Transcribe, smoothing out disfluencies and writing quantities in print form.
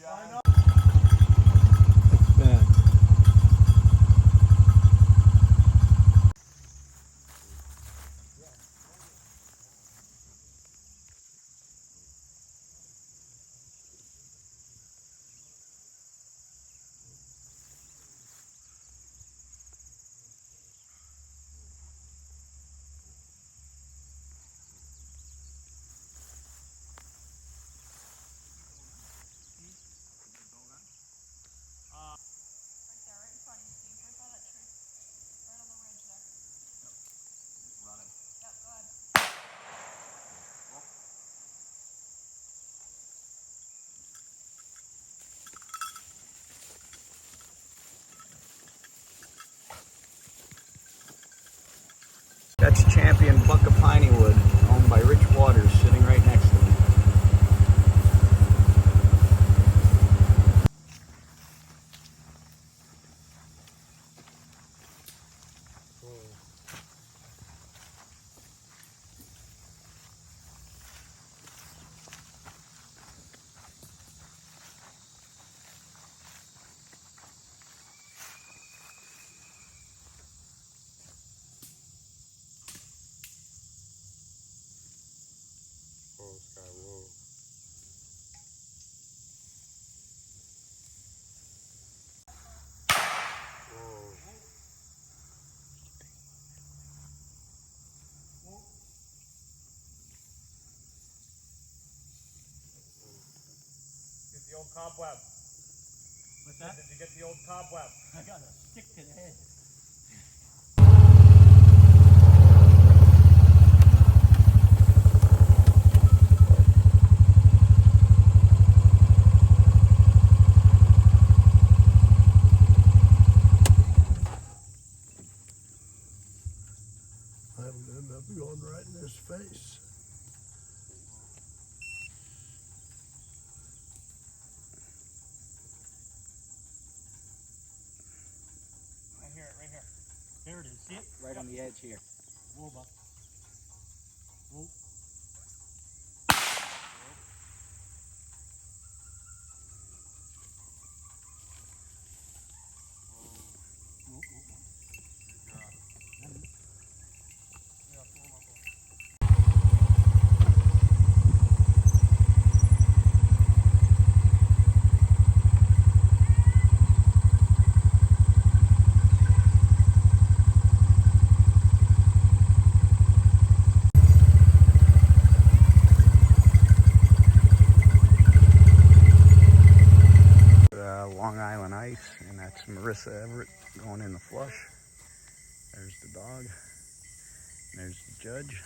John. It's bad. That's Champion Buck of Pineywood, owned by Rich Waters, sitting right next to me. Oh, Sky, whoa. Get the old cobweb. What's that? Did you get the old cobweb? I got a stick to the head. I would end up going right in his face. Right here, right here. There it is. See it? Right on the edge here. Whoa, Buck. Whoa. Whoa, whoa, whoa. Long Island Ice, and that's Marissa Everett going in the flush. There's the dog. There's the judge.